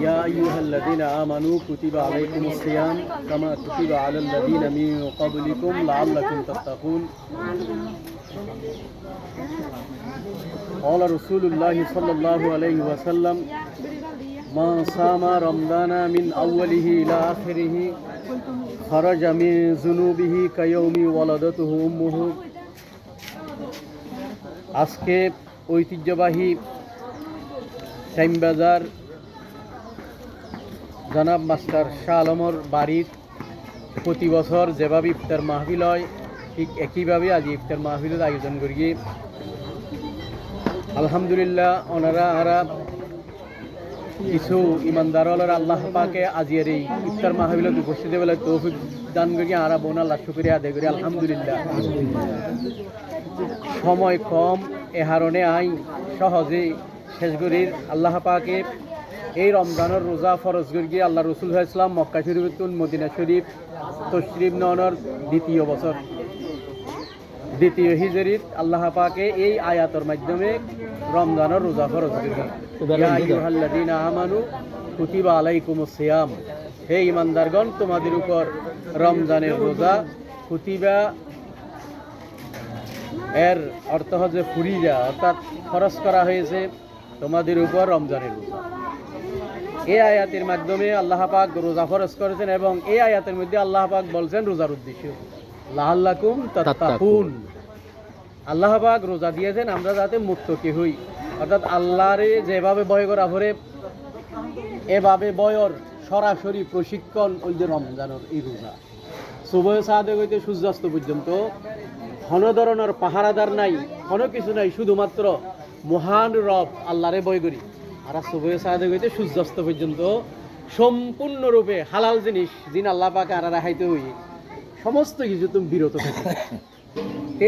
يا أيها الذين آمنوا كتب عليكم الصيام كما كتب على الذين من قبلكم لعلكم تتقون قال رسول الله صلى الله عليه وسلم من صام رمضان من أوله إلى آخره خرج من ذنوبه كيوم ولدته أمه আজকে ঐতিহ্যবাহী টাইমবাজার জনাব মাস্টার শাহ আলমর বাড়ির প্রতি বছর যেভাবে ইফতার মাহফিল হয় ঠিক একইভাবে আজ ইফতার মাহফিলের আয়োজন করি। আলহামদুলিল্লাহ ওনারা আরা কিছু ইমানদার আল্লাহ পাকে আজিয়ার এই ইফতার মাহফিলত উপস্থিত বেলা তৌফিক দান করি আরা বোন আল্লাহ শুকরিয়া আদায় করি। আলহামদুলিল্লাহ সময় কম এ হারণে আই সহজে শেষ করির আল্লাহ পাকে এই রমজানের রোজা ফরজ করি আল্লাহ রসুল ইসলাম মক্কা শরীফতুন মদিনা শরীফ তশরিফ নওয়ার দ্বিতীয় বছর দ্বিতীয় হিজরিত আল্লাহ পাকে এই আয়াতের মাধ্যমে রমজানের রোজা ফরজ করি। ইয়া আইয়ুহাল্লাযীনা আমানু কুতিবা আলাইকুমুস সিয়াম, হে ঈমানদারগণ তোমাদের উপর রমজানের রোজা কুতিবা এর অর্থ হচ্ছে ফুরিজা অর্থাৎ ফরজ করা হয়েছে তোমাদের উপর রমজানের রোজা। এই আয়াতের মাধ্যমে আল্লাহ পাক রোজা ফরজ করেছেন এবং এই আয়াতের মধ্যে আল্লাহ পাক বলছেন রোজার উদ্দেশ্য লাআল্লাকুম তাত্তাকুন। আল্লাহ পাক রোজা দিয়েছেন আমরা যাতে মুত্তাকি হই, অর্থাৎ আল্লাহরে যেভাবে ভয় করা পরে এভাবে ভয়ের সরাসরি প্রশিক্ষণ ওই যে রমজানের এই রোজা। সুবহ সাদেক হইতে সূর্যাস্ত পর্যন্ত কোনো ধরনের পাহারাদার নাই, কোনো কিছু নাই, শুধুমাত্র মহান রব আল্লাহরে ভয় করি। আর সুবহ সাদেক হইতে সূর্যাস্ত পর্যন্ত সম্পূর্ণরূপে হালাল জিনিস যিনি আল্লাহ পাকে আর রাখাইতে হই সমস্ত কিছু তুমি বিরত থাকি।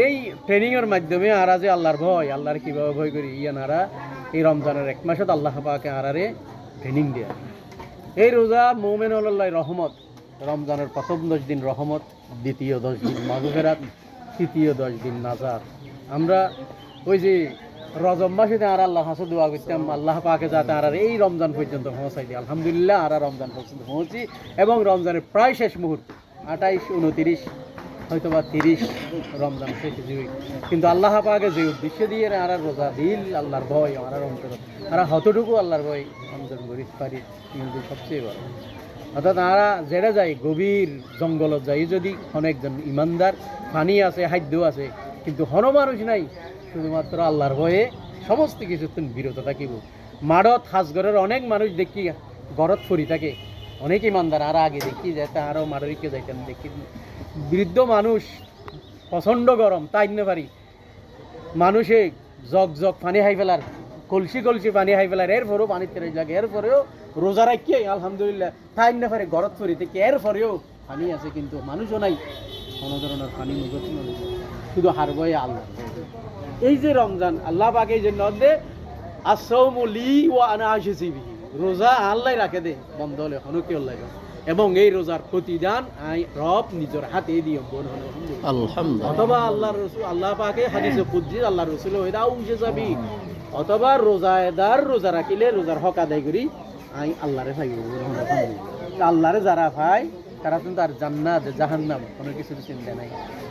এই ট্রেনিংয়ের মাধ্যমে আরা যে আল্লাহর ভয় আল্লাহর কীভাবে ভয় করি ইয়ানারা এই রমজানের এক মাসত আল্লাহ পাকে আরারে ট্রেনিং দেয়া। এই রোজা মোমেন আল্লাহ রহমত, রমজানের প্রথম 10 দিন রহমত, দ্বিতীয় 10 দিন মাগফিরাত, তৃতীয় 10 দিন নাজাত। আমরা ওই যে রজব মাসে আর আল্লাহ হাসে দোয়া করতাম আল্লাহ পাকে যাতে আর এই রমজান পর্যন্ত পৌঁছাই দিই। আলহামদুলিল্লাহ আর রমজান পর্যন্ত পৌঁছি এবং রমজানের প্রায় শেষ মুহূর্ত 28, 29 হয়তোবা 30 রমজান শেষ হয়ে, কিন্তু আল্লাহ পাকে যে উদ্দেশ্য দিয়ে আর রোজা দিল আল্লাহর ভয় আর অন্তর আর হতটুকু আল্লাহর ভয় রমজান গরিব পারি কিন্তু সবচেয়ে বড়। অর্থাৎ আরা যেটা যাই গভীর জঙ্গলত যাই যদি অনেকজন ইমানদার পানি আছে খাদ্য আছে কিন্তু হন মানুষ নাই, শুধুমাত্র আল্লাহর ভয়ে সমস্ত কিছু বিরত থাকিব। মাড়ত হাজগরের অনেক মানুষ দেখি ঘরত ফুরি থাকে, অনেক ইমানদার আর আগে দেখি যেতে আরও মাড়রিকে যাইতেন দেখি বৃদ্ধ মানুষ প্রচণ্ড গরম তাই না পারি মানুষে জগ জগ পানি খাই ফেলার কলসি কলসি পানি খাই ফেলার এরপরেও পানির তেরে জাগে এরপরেও রোজা রাখি আলহামদুলিল্লাহ তাই না পারে ঘরত ফুরি থেকে এরপরেও পানি আছে কিন্তু মানুষও নাই, কোনো ধরনের পানি মুখত শুধু হার বয়ে আল্লাহ। এই যে রমজান আল্লাহ পাকে এই জন্য দে আসৌমলি ও আনা আসেছি রোজা আল্লাহ রাখে দে বন্ধ হলে হনো কি আল্লাহ এবং এই রোজার প্রতিদান আই রব নিজের হাতে দিয়ে আলহামদুলিল্লাহ। অথবা আল্লাহ রসুল আল্লাহ পাকে হাদিসে কুদসি আল্লাহ রসুল ওইটা উঠে যাবি অথবা রোজাদার রোজা রাখিলে রোজার হক আদায় করি আই আল্লাহরে ভাই আল্লাহরে যারা ভাই তারা কিন্তু আর জান্নাত জাহান্নাম কোনো কিছু চিন্তা নাই,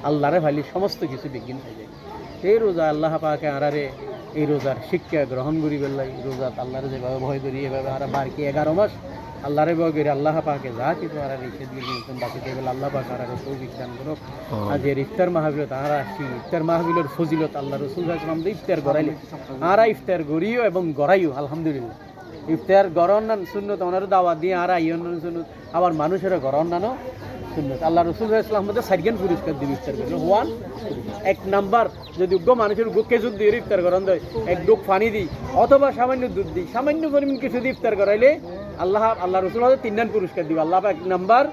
আল্লাহরে ভাইলে সমস্ত কিছু বিঘ্ন হয়ে যায়। এই রোজা আল্লাহ পাকে আরারে এই রোজার শিক্ষা গ্রহণ করি বেলাই রোজা আল্লাহরে যেভাবে ভয় করি এভাবে আর বারকি 11 মাস আল্লাহরে ভয় করি আল্লাহ পাকে যা কিছু আর নিষেধ দিয়েছেন বাকি থেকে আল্লাহ পাক আর তৌফিক দান করুক। আজ এর ইফতার মাহফিলত আর আসি ইফতার মাহফিলের ফজিলত আল্লাহ রসুল সাল্লাল্লাহু আলাইহি ইফতার গড়াইলে আর ইফতার গড়িও এবং গড়াইও আলহামদুলিল্লাহ। ইফতার গড়ন নান সুন্নত ওনার দাওয়াত দিয়ে আর আইন সুন্নত আবার মানুষের গড়ন নানো সুন্নত। আল্লাহ রসুল সাল্লাল্লাহু আলাইহি সাইকেন পুরস্কার দিবে ইফতার করলে ওয়ান 1 নাম্বার যদি উগ্র মানুষের উগ্রকে যদি দিয়ে ইফতার করান দেয় 1 ডুব পানি দিই অথবা সামান্য দুধ দিই সামান্য পরিমাণ কিছু দিয়ে ইফতার করাইলে আল্লাহ রসুল 3 নাম্বার পুরস্কার দিবে। আল্লাহ পাক 1 নাম্বার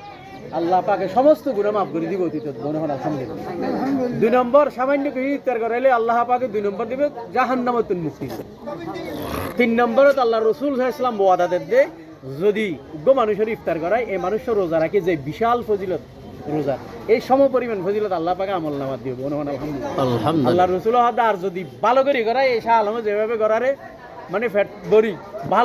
আল্লাহ পাকে সমস্ত গুনাহ মাফ করে দিব অতীত মনে হয় আলহামদুলিল্লাহ। 2 নম্বর সামান্য কিছু ইফতার করাইলে আল্লাহ পাকে 2 নম্বর দিবে জাহান্নাম হতে মুক্তি। 3 নম্বরত আল্লাহ রসুল সাল্লাল্লাহু আলাইহি ওয়াসাল্লাম ওয়াদা দেন যদি উগ্র মানুষের ইফতার করায় এই মানুষের রোজা রাখে যে বিশাল ফজিলত রোজা এই সম পরিমাণ ফজিলত আল্লাহ পাকে আমলনামা দিবে মনে হয় আলহামদুলিল্লাহ। আল্লাহ রসুল আর যদি ভালো করে করায় এই শাহ আলম যেভাবে করারে মানে ফ্যাট বড়ি ভালো